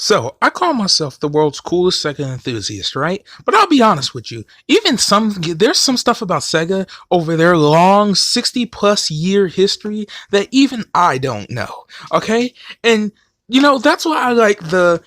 So, I call myself the world's coolest Sega enthusiast, right? But I'll be honest with you, there's some stuff about Sega over their long 60 plus year history that even I don't know, okay? And that's why I like the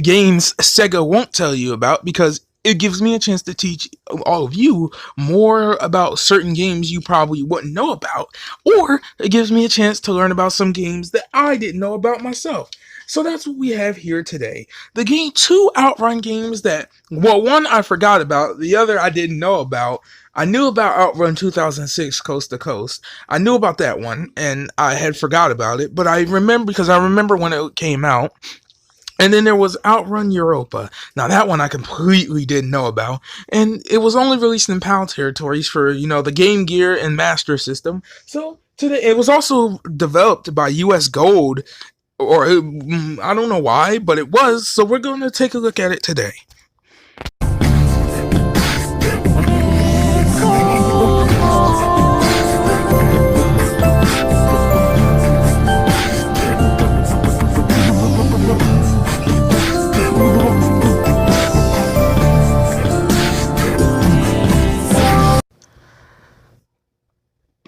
games Sega won't tell you about, because it gives me a chance to teach all of you more about certain games you probably wouldn't know about, or it gives me a chance to learn about some games that I didn't know about myself. So that's what we have here today. The game, two Outrun games that, well, one I forgot about, the other I didn't know about. I knew about Outrun 2006 Coast to Coast. I knew about that one, and I had forgot about it, but I remember because I remember when it came out. And then there was Outrun Europa. Now that one I completely didn't know about, and it was only released in PAL territories for the Game Gear and Master System. So today it was also developed by US Gold, or I don't know why, but it was. So we're going to take a look at it today.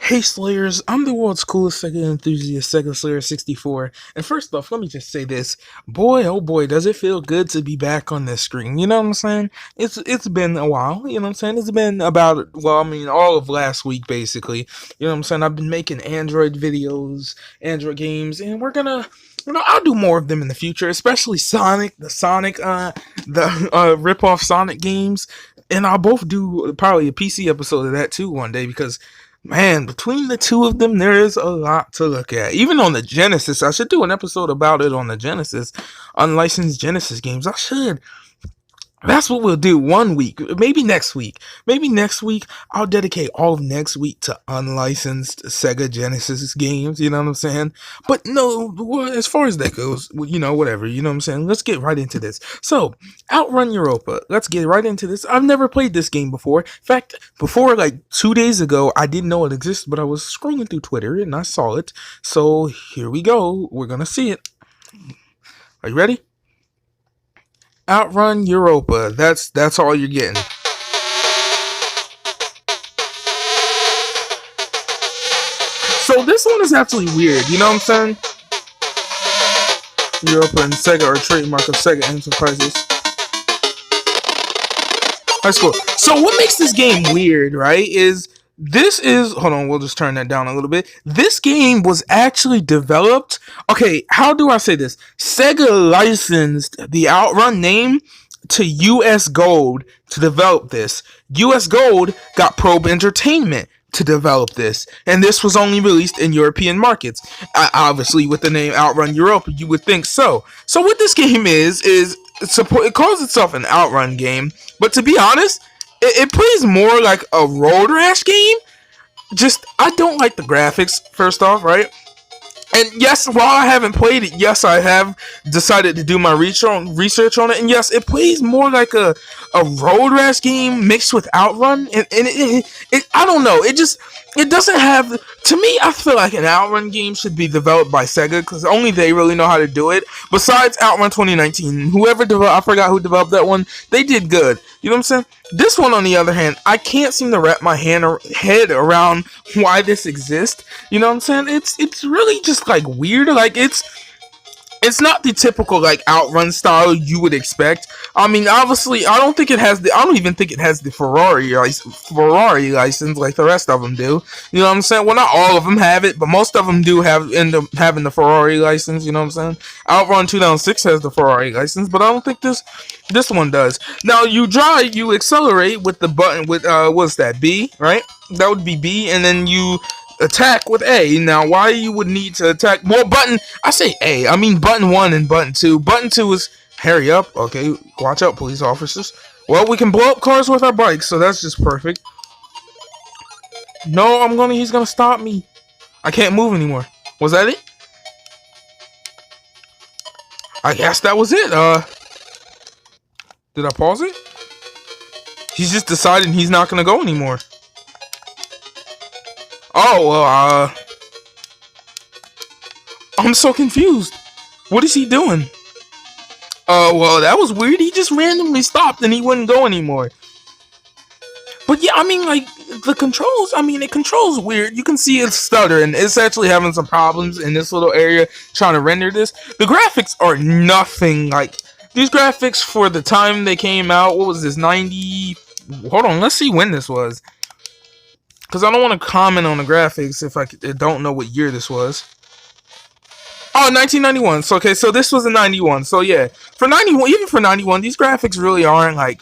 Hey Slayers, I'm the world's coolest Sega enthusiast, Sega Slayer 64, and first off, let me just say this, boy oh boy, does it feel good to be back on this screen, you know what I'm saying? It's been a while, you know what I'm saying? It's been about, well, I mean, all of last week, basically, you know what I'm saying? I've been making Android videos, Android games, and we're gonna, I'll do more of them in the future, especially Sonic, the rip-off Sonic games, and I'll both do probably a PC episode of that too one day, because man, between the two of them, there is a lot to look at. Even on the Genesis, I should do an episode about it on the Genesis, unlicensed Genesis games. I should. That's what we'll do one week. Maybe next week. I'll dedicate all of next week to unlicensed Sega Genesis games. You know what I'm saying? But no, as far as that goes, whatever. You know what I'm saying? Let's get right into this. So, Outrun Europa. Let's get right into this. I've never played this game before. In fact, before like 2 days ago, I didn't know it existed, but I was scrolling through Twitter and I saw it. So, here we go. We're going to see it. Are you ready? Outrun Europa. That's all you're getting. So this one is actually weird, you know what I'm saying? Europa and Sega are a trademark of Sega Enterprises. That's cool. So what makes this game weird, right, hold on, we'll just turn that down a little bit. This game was actually developed, okay, how do I say this? Sega licensed the Outrun name to US Gold to develop this. US Gold got Probe Entertainment to develop this, and this was only released in European markets. Obviously, with the name Outrun Europa, you would think so. So what this game is it calls itself an Outrun game, but to be honest, it plays more like a road rash game. I don't like the graphics, first off, right? And yes, while I haven't played it, yes, I have decided to do my research on it. And yes, it plays more like a road rash game mixed with Outrun. And I don't know. It doesn't have, to me, I feel like an Outrun game should be developed by Sega, because only they really know how to do it. Besides Outrun 2019, I forgot who developed that one, they did good. You know what I'm saying? This one, on the other hand, I can't seem to wrap my head around why this exists. You know what I'm saying? It's really just like weird. Like it's not the typical like Outrun style you would expect. I mean, obviously, I don't even think it has the Ferrari license like the rest of them do. You know what I'm saying? Well, not all of them have it, but most of them do end up having the Ferrari license. You know what I'm saying? Outrun 2006 has the Ferrari license, but I don't think this one does. Now, you accelerate with the button with what's that, B, right? That would be B, and then you attack with A. Now, why you would need to attack? Well, I say A. I mean button 1 and button 2. Button 2 is hurry up. Okay, watch out, police officers. Well, we can blow up cars with our bikes, so that's just perfect. No, he's gonna stop me. I can't move anymore. Was that it? I guess that was it. Did I pause it? He's just deciding he's not gonna go anymore. Oh, well, I'm so confused. What is he doing? Well, that was weird. He just randomly stopped and he wouldn't go anymore. But yeah, I mean, like, the controls, I mean, it controls weird. You can see it's stuttering. It's actually having some problems in this little area trying to render this. The graphics are nothing like these graphics for the time they came out. What was this, 90? Hold on, let's see when this was. Because I don't want to comment on the graphics if I don't know what year this was. Oh, 1991. So, okay, so this was in 91. So, yeah, for 91, even for 91, these graphics really aren't, like,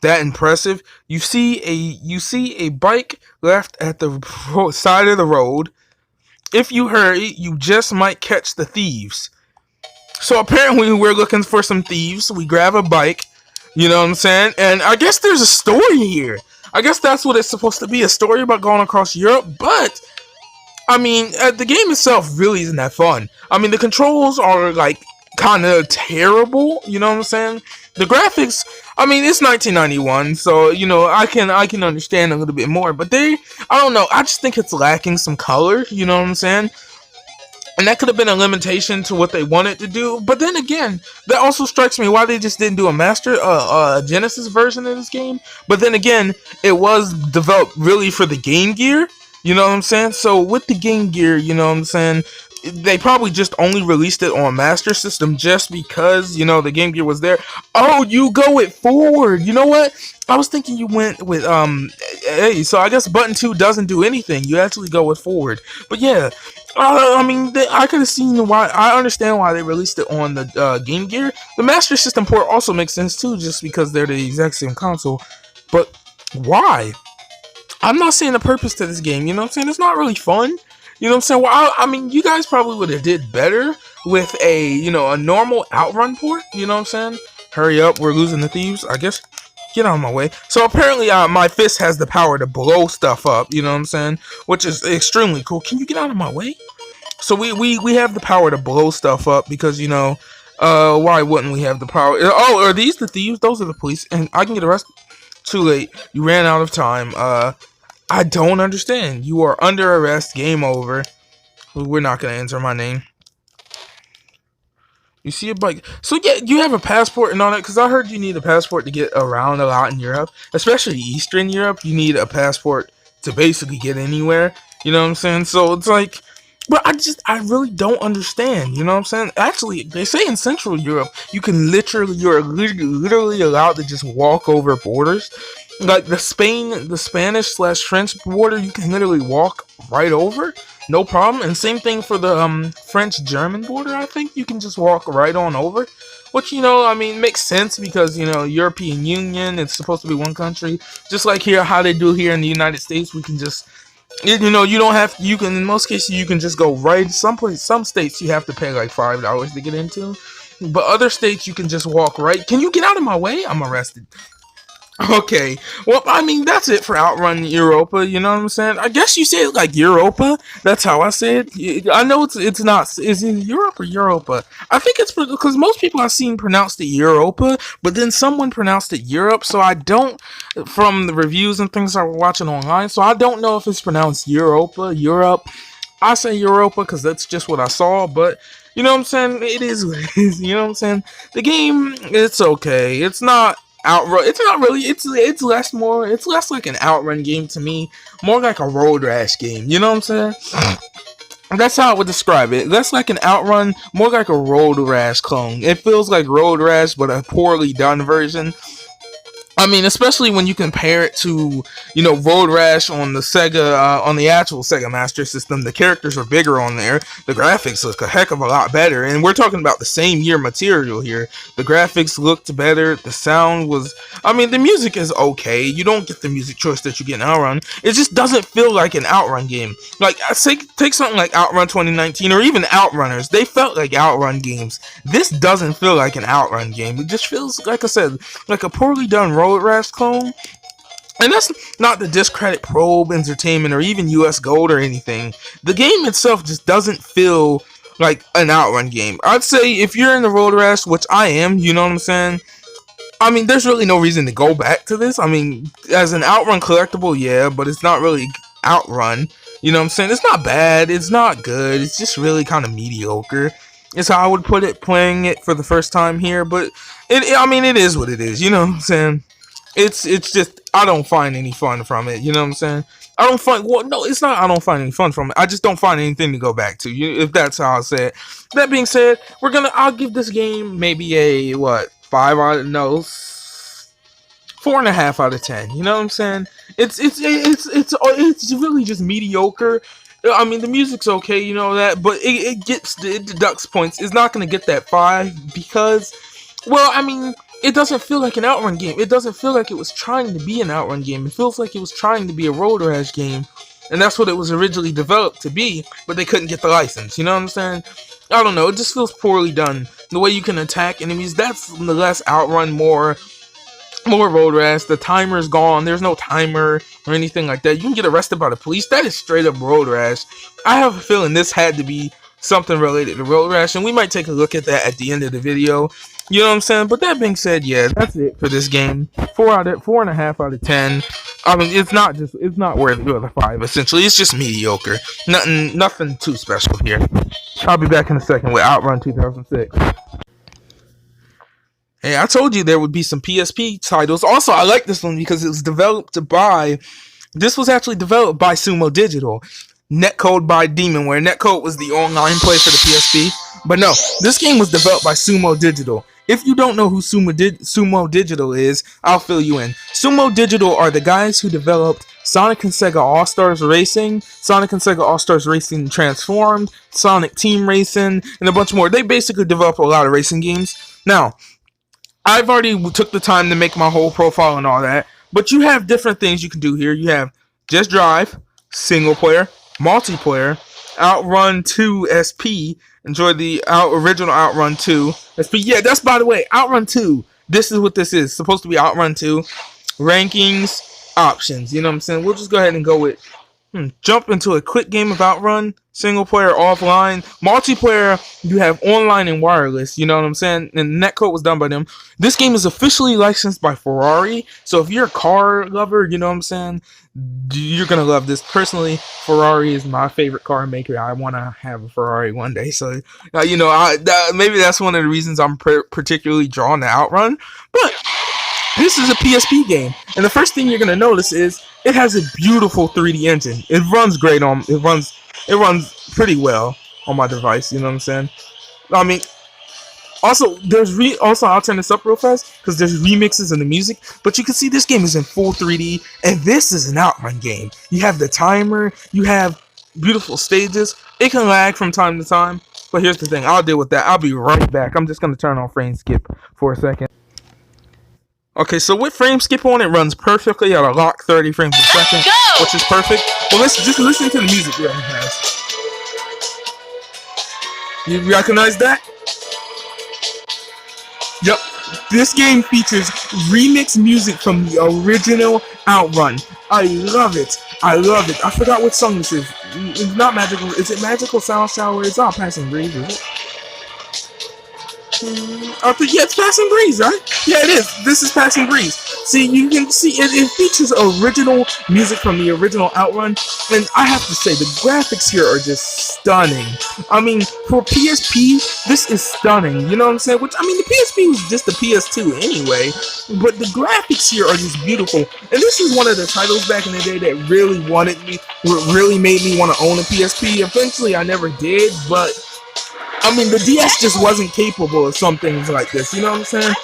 that impressive. You see a bike left at the side of the road. If you hurry, you just might catch the thieves. So apparently we're looking for some thieves. We grab a bike, you know what I'm saying? And I guess there's a story here. I guess that's what it's supposed to be, a story about going across Europe. But I mean, the game itself really isn't that fun. I mean, the controls are like kind of terrible, you know what I'm saying? The graphics, I mean, it's 1991, so you know I can understand a little bit more, but I don't know, I just think it's lacking some color, you know what I'm saying? And that could have been a limitation to what they wanted to do. But then again, that also strikes me why they just didn't do a Genesis version of this game. But then again, it was developed really for the Game Gear. You know what I'm saying? So with the Game Gear, you know what I'm saying, they probably just only released it on Master System just because, you know, the Game Gear was there. Oh, you go it forward. You know what? I was thinking you went with, hey, so I guess button 2 doesn't do anything. You actually go with forward. But yeah, I mean, I could have seen why. I understand why they released it on the Game Gear. The Master System port also makes sense too, just because they're the exact same console. But why? I'm not seeing the purpose to this game, you know what I'm saying? It's not really fun. You know what I'm saying? Well, I mean, you guys probably would have did better with a, you know, a normal outrun port. You know what I'm saying? Hurry up, we're losing the thieves. I guess, get out of my way. So apparently, my fist has the power to blow stuff up. You know what I'm saying? Which is extremely cool. Can you get out of my way? So we have the power to blow stuff up because, you know, why wouldn't we have the power? Oh, are these the thieves? Those are the police, and I can get arrested. Too late. You ran out of time. I don't understand. You are under arrest. Game over. We're not going to enter my name. You see a bike. So, yeah, you have a passport and all that. Because I heard you need a passport to get around a lot in Europe. Especially Eastern Europe. You need a passport to basically get anywhere. You know what I'm saying? So, it's like... But I really don't understand. You know what I'm saying? Actually, they say in Central Europe, you're literally allowed to just walk over borders. Like the Spanish/French border, you can literally walk right over, no problem. And same thing for the French-German border. I think you can just walk right on over, which, you know, I mean, makes sense because, you know, European Union, it's supposed to be one country, just like here how they do here in the United States. We can just, you know, you don't have, you can, in most cases you can just go right. Some states you have to pay like $5 to get into, but other states you can just walk right. Can you get out of my way? I'm arrested. Okay, well, I mean, that's it for Outrun Europa, you know what I'm saying? I guess you say it like Europa, that's how I say it. I know it's not, is it Europe or Europa? I think it's, because most people I've seen pronounced it Europa, but then someone pronounced it Europe, so I don't, from the reviews and things I was watching online, so I don't know if it's pronounced Europa, Europe. I say Europa because that's just what I saw, but you know what I'm saying? It is what it is, you know what I'm saying? The game, it's okay, it's not outrun, it's not really, it's less like an outrun game to me, more like a road rash game, you know what I'm saying? That's how I would describe it. Less like an outrun, more like a road rash clone. It feels like road rash, but a poorly done version. I mean, especially when you compare it to, you know, Road Rash on the Sega, on the actual Sega Master System. The characters are bigger on there. The graphics look a heck of a lot better. And we're talking about the same year material here. The graphics looked better. The sound was, I mean, the music is okay. You don't get the music choice that you get in Outrun. It just doesn't feel like an Outrun game. Like, take something like Outrun 2019 or even Outrunners. They felt like Outrun games. This doesn't feel like an Outrun game. It just feels, like I said, like a poorly done Road Rash clone. And that's not to discredit Probe Entertainment or even US Gold or anything. The game itself just doesn't feel like an Outrun game. I'd say if you're in the Road Rash, which I am, you know what I'm saying? I mean, there's really no reason to go back to this. I mean, as an Outrun collectible, yeah, but it's not really Outrun. You know what I'm saying? It's not bad. It's not good. It's just really kind of mediocre. Is how I would put it. Playing it for the first time here, but I mean, it is what it is. You know what I'm saying? It's just I don't find any fun from it. You know what I'm saying? I don't find well, no, it's not. I don't find any fun from it. I just don't find anything to go back to. If that's how I say it. That being said, I'll give this game maybe a what 4.5 out of 10. You know what I'm saying? It's really just mediocre. I mean, the music's okay, you know that, but it deducts points. It's not gonna get that 5 because, well, I mean, it doesn't feel like an outrun game. It doesn't feel like it was trying to be an outrun game. It feels like it was trying to be a road rash game, and that's what it was originally developed to be. But they couldn't get the license. You know what I'm saying? I don't know. It just feels poorly done. The way you can attack enemies, that's the less outrun, more road rash. The timer's gone. There's no timer or anything like that. You can get arrested by the police. That is straight up road rash. I have a feeling this had to be something related to road rash, and we might take a look at that at the end of the video. You know what I'm saying? But that being said, yeah, that's it for this game. 4.5 out of 10. I mean, it's not worthy of a 5. Essentially, it's just mediocre. Nothing too special here. I'll be back in a second with Outrun 2006. Hey, I told you there would be some PSP titles. Also, I like this one because it was actually developed by Sumo Digital. Netcode by Demonware. Netcode was the online play for the PSP. But no, this game was developed by Sumo Digital. If you don't know who Sumo Digital is, I'll fill you in. Sumo Digital are the guys who developed Sonic and Sega All-Stars Racing, Sonic and Sega All-Stars Racing Transformed, Sonic Team Racing, and a bunch more. They basically develop a lot of racing games. Now, I've already took the time to make my whole profile and all that, but you have different things you can do here. You have Just Drive, single player, multiplayer, Outrun 2 SP. Enjoy the original Outrun 2 SP. Yeah, that's, by the way, Outrun 2. This is what this is. It's supposed to be Outrun 2. Rankings, options. You know what I'm saying? We'll just go ahead and go with jump into a quick game of Outrun. Single player, offline. Multiplayer, you have online and wireless. You know what I'm saying? And Netcode was done by them. This game is officially licensed by Ferrari. So if you're a car lover, you know what I'm saying? You're going to love this. Personally, Ferrari is my favorite car maker. I want to have a Ferrari one day. So, maybe that's one of the reasons I'm particularly drawn to Outrun. But this is a PSP game. And the first thing you're going to notice is it has a beautiful 3D engine. It runs great on... It runs pretty well on my device, you know what I'm saying? I mean, also, I'll turn this up real fast, because there's remixes in the music, but you can see this game is in full 3D, and this is an Outrun game. You have the timer, you have beautiful stages. It can lag from time to time, but here's the thing, I'll deal with that. I'll be right back. I'm just going to turn on frame skip for a second. Okay, so with frame skip on, it runs perfectly at a lock 30 frames a second, which is perfect. Well, let's just listen to the music that it has. You recognize that? Yep. This game features remix music from the original Outrun. I love it. I love it. I forgot what song this is. It's not Magical. Is it Magical Sound Shower? It's not Passing Breeze, is it? Yeah, it's Passing Breeze, right? Yeah, it is. This is Passing Breeze. See, you can see it features original music from the original Outrun, and I have to say, the graphics here are just stunning. I mean, for PSP, this is stunning, you know what I'm saying? Which, I mean, the PSP was just the PS2 anyway, but the graphics here are just beautiful, and this is one of the titles back in the day that really made me want to own a PSP. Eventually, I never did, but I mean, the DS just wasn't capable of some things like this, you know what I'm saying?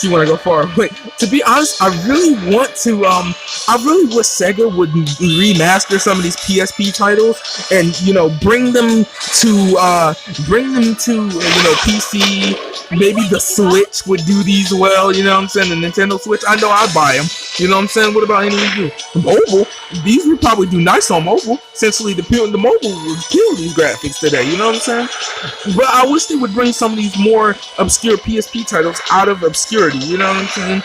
You want to go far away. To be honest, I really wish Sega would remaster some of these PSP titles and, bring them to PC. Maybe the Switch would do these well, you know what I'm saying? The Nintendo Switch, I know I'd buy them. You know what I'm saying? What about any of you? Mobile, these would probably do nice on mobile. Essentially, the mobile would kill these graphics today, you know what I'm saying? But I wish they would bring some of these more obscure PSP titles out of obscurity, you know what I'm saying?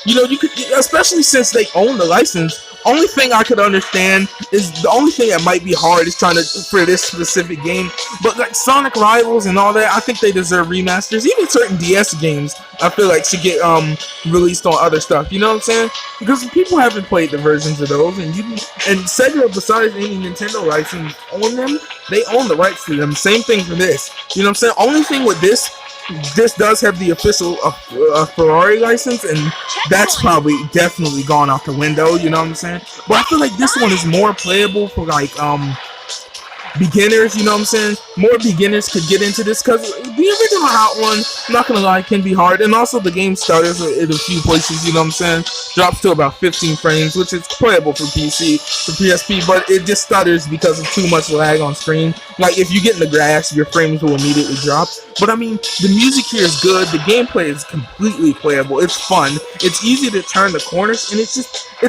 You know, you could, especially since they own the license. Only thing I could understand is the only thing that might be hard is trying to for this specific game. But like Sonic Rivals and all that, I think they deserve remasters. Even certain DS games, I feel like should get released on other stuff. You know what I'm saying? Because people haven't played the versions of those, and Sega, besides any Nintendo license on them, they own the rights to them. Same thing for this. You know what I'm saying? Only thing with this does have the official Ferrari license, and that's probably definitely gone out the window. You know what I'm saying? But I feel like this one is more playable for like beginners. You know what I'm saying? More beginners could get into this because the original outrun, I'm not gonna lie, can be hard, and also the game stutters in a few places. You know what I'm saying? Drops to about 15 frames, which is playable for PC, for PSP, but it just stutters because of too much lag on screen. Like if you get in the grass, your frames will immediately drop. But I mean, the music here is good. The gameplay is completely playable. It's fun. It's easy to turn the corners, and it's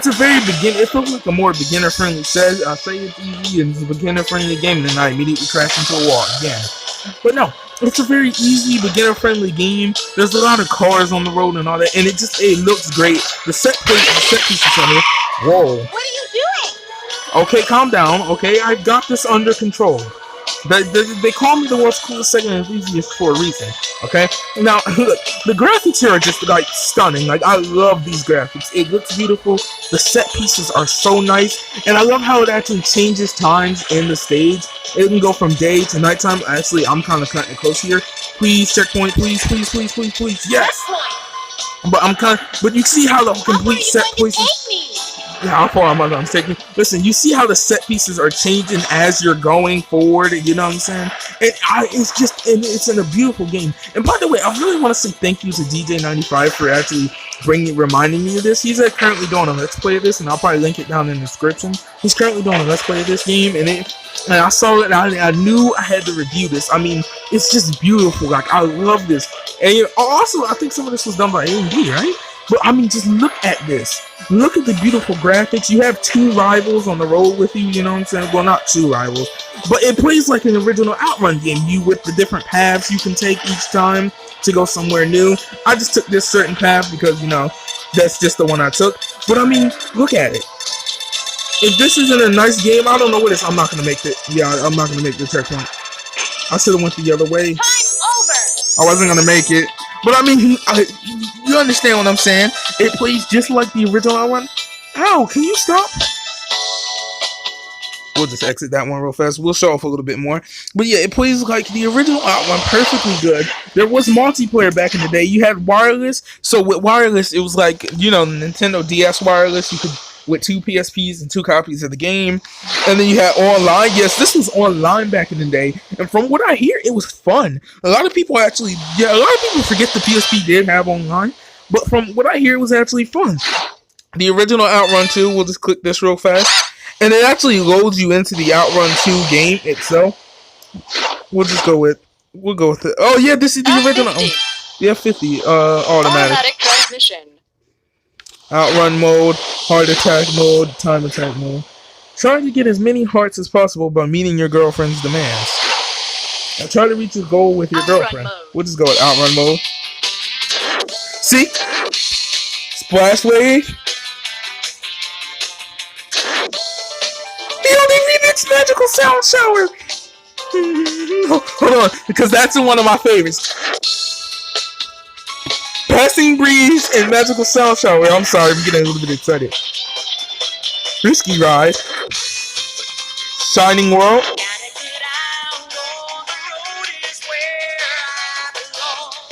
a very beginner. It feels like a more beginner-friendly. Say it's easy and it's a beginner-friendly game, and then I immediately crash into a wall again. But no, it's a very easy, beginner-friendly game. There's a lot of cars on the road and all that, and it looks great. The set pieces on here. Whoa. What are you doing? Okay, calm down. Okay, I've got this under control. They call me the world's coolest Sega enthusiast for a reason. Okay, now look, the graphics here are just like stunning. Like I love these graphics. It looks beautiful. The set pieces are so nice, and I love how it actually changes times in the stage. It can go from day to nighttime. Actually, I'm kind of cutting it close here. Please checkpoint. Please. Yes. But you see how the complete set pieces. Yeah, how far am I taking? Listen, you see how the set pieces are changing as you're going forward. You know what I'm saying? It's in a beautiful game. And by the way, I really want to say thank you to DJ95 for actually reminding me of this. He's currently doing a let's play of this, and I'll probably link it down in the description. He's currently doing a let's play of this game, and I saw it, and I knew I had to review this. I mean, it's just beautiful. Like I love this. And also, I think some of this was done by AMD, right? But I mean, just look at this. Look at the beautiful graphics. You have two rivals on the road with you, you know what I'm saying? Well, not two rivals, but it plays like an original outrun game. You with the different paths you can take each time to go somewhere new. I just took this certain path because, you know, that's just the one I took. But I mean, look at it. If this isn't a nice game, I don't know what it is. I'm not going to make it. Yeah, I'm not going to make the checkpoint. I should have went the other way. Time's over. I wasn't going to make it. But I mean, you understand what I'm saying? It plays just like the original one. Ow, can you stop? We'll just exit that one real fast. We'll show off a little bit more. But yeah, it plays like the original one, perfectly good. There was multiplayer back in the day. You had wireless. So with wireless, it was like, you know, Nintendo DS wireless. You could, with 2 PSPs and 2 copies of the game. And then you had online. Yes, this was online back in the day. And from what I hear, it was fun. A lot of people forget the PSP did have online. But from what I hear, it was actually fun. The original Outrun 2, we'll just click this real fast. And it actually loads you into the Outrun 2 game itself. We'll go with it. Oh yeah, this is the original. Yeah, 50. Automatic transmission. Outrun mode, heart attack mode, time attack mode. Try to get as many hearts as possible by meeting your girlfriend's demands. Now try to reach your goal with your girlfriend. We'll just go with outrun mode. See? Splash wave. The only remix magical sound shower. Hold on, because that's one of my favorites. Passing breeze and magical sound shower. I'm sorry, I'm getting a little bit excited. Risky ride. Shining world.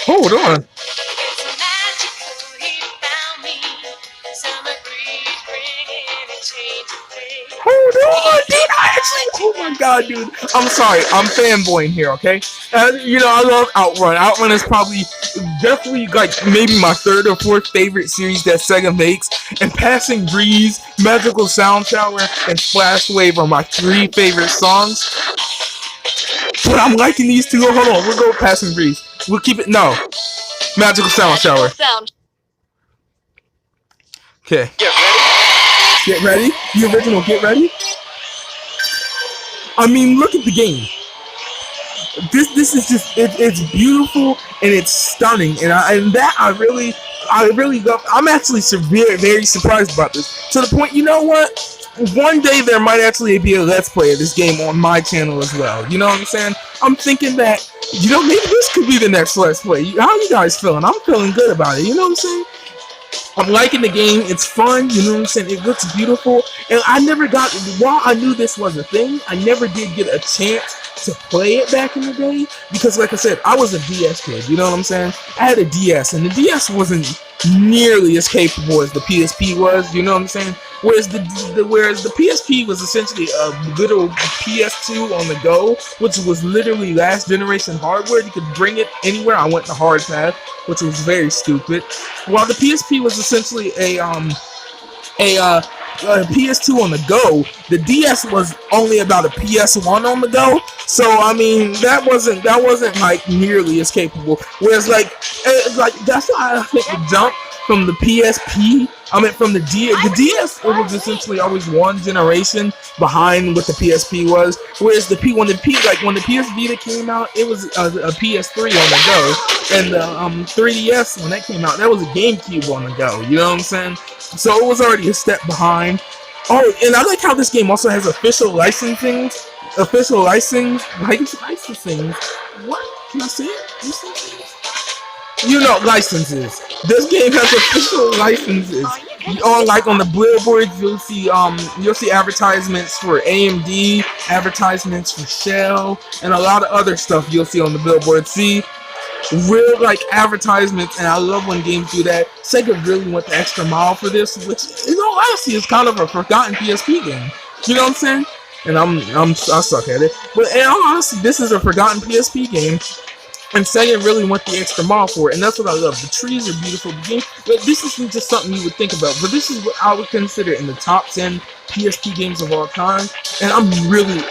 Hold on. Hold on, dude. Oh my god, dude. I'm sorry. I'm fanboying here, okay? You know, I love Outrun. Outrun is definitely like maybe my 3rd or 4th favorite series that Sega makes. And Passing Breeze, Magical Sound Shower, and Splash Wave are my 3 favorite songs. But I'm liking these 2. Hold on, we'll go with Passing Breeze. We'll keep it. No. Magical Sound Shower. Okay. Get ready. The original Get Ready. I mean, look at the game. This is just it's beautiful and it's stunning, and that I really love. I'm actually very surprised about this, to the point. You know what? One day there might actually be a let's play of this game on my channel as well. You know what I'm saying? I'm thinking that, maybe this could be the next let's play. How you guys feeling? I'm feeling good about it. You know what I'm saying? I'm liking the game. It's fun. You know what I'm saying? It looks beautiful. And I never got, while I knew this was a thing, I never did get a chance to play it back in the day. Because, like I said, I was a DS kid. You know what I'm saying? I had a DS, and the DS wasn't nearly as capable as the PSP was. You know what I'm saying? Whereas the PSP was essentially a little PS2 on the go, which was literally last generation hardware. You could bring it anywhere. I went the hard path, which was very stupid. While the PSP was essentially a PS2 on the go, the DS was only about a PS1 on the go. So I mean, that wasn't like nearly as capable. Whereas like that's why I think the jump from the PSP, from the DS, it was essentially always one generation behind what the PSP was. Whereas when the PS Vita came out, it was a PS3 on the go, and the 3DS, when that came out, that was a GameCube on the go. You know what I'm saying? So it was already a step behind. Oh, and I like how this game also has official licensing. Licensing. What? Can I say it? Licenses. This game has official licenses. On the billboards, you'll see advertisements for AMD, advertisements for Shell, and a lot of other stuff you'll see on the billboard. See, real advertisements, and I love when games do that. Sega really went the extra mile for this, which, honestly, is kind of a forgotten PSP game. You know what I'm saying? And I suck at it, but in all honesty, this is a forgotten PSP game. And Sega really went the extra mile for it, and that's what I love. The trees are beautiful. The game, but this isn't just something you would think about. But this is what I would consider in the top 10 PSP games of all time, and I'm really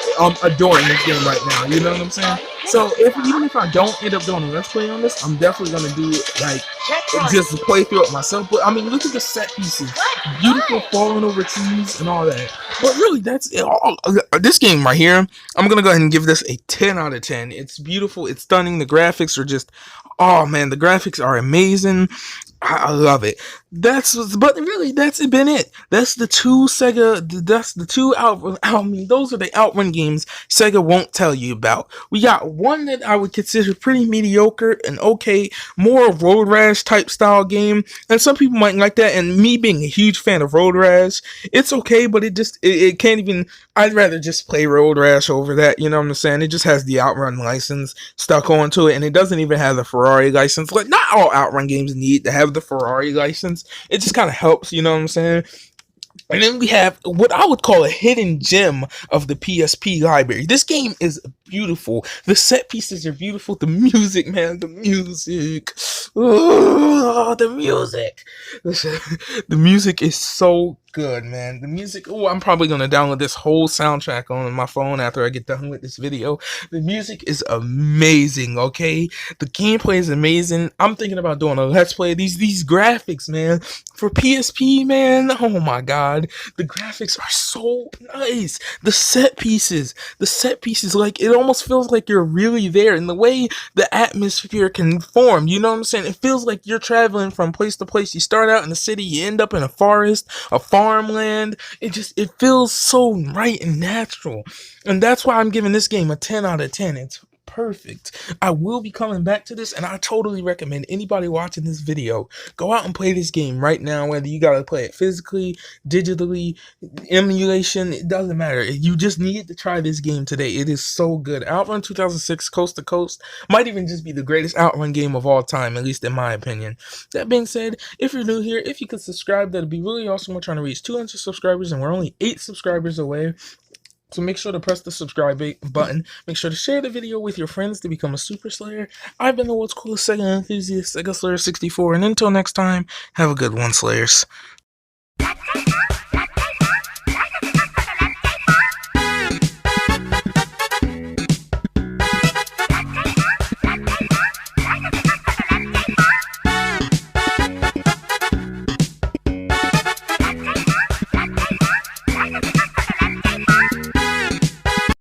adoring this game right now. You know what I'm saying? So even if I don't end up doing a let's play on this, I'm definitely gonna do just play through it myself. But I mean, look at the set pieces, beautiful falling over trees and all that. But really, that's it. This game right here, I'm gonna go ahead and give this a 10 out of 10. It's beautiful. It's stunning. The graphics are just, oh man, the graphics are amazing. I love it. But really, that's been it. That's the two Sega. That's the two out. I mean, those are the outrun games Sega won't tell you about. We got one that I would consider pretty mediocre and okay, more Road Rash type style game, and some people might like that. And me being a huge fan of Road Rash, it's okay, but it can't even. I'd rather just play Road Rash over that. You know what I'm saying? It just has the outrun license stuck onto it, and it doesn't even have the Ferrari license. Like, not all outrun games need to have the Ferrari license. It just kind of helps, you know what I'm saying? And then we have what I would call a hidden gem of the PSP library. This game is beautiful. The set pieces are beautiful. The music, man, the music. Oh, the music. The music is so good, man. The music. Oh, I'm probably going to download this whole soundtrack on my phone after I get done with this video. The music is amazing, okay? The gameplay is amazing. I'm thinking about doing a let's play. These graphics, man, for PSP, man. Oh my god. The graphics are so nice. The set pieces, like, it almost feels like you're really there, in the way the atmosphere can form. You know what I'm saying? It feels like you're traveling from place to place. You start out in the city, you end up in a forest, a farmland. It feels so right and natural. And that's why I'm giving this game a 10 out of 10. It's perfect. I will be coming back to this, and I totally recommend anybody watching this video go out and play this game right now. Whether you gotta play it physically, digitally, emulation, it doesn't matter. You just need to try this game today. It is so good. Outrun 2006 Coast to Coast might even just be the greatest outrun game of all time, at least in my opinion. That being said, if you're new here, if you could subscribe, that'd be really awesome. We're trying to reach 200 subscribers, and we're only 8 subscribers away. So make sure to press the subscribe button. Make sure to share the video with your friends to become a Super Slayer. I've been the world's coolest Sega enthusiast, Sega Slayer 64, and until next time, have a good one, Slayers.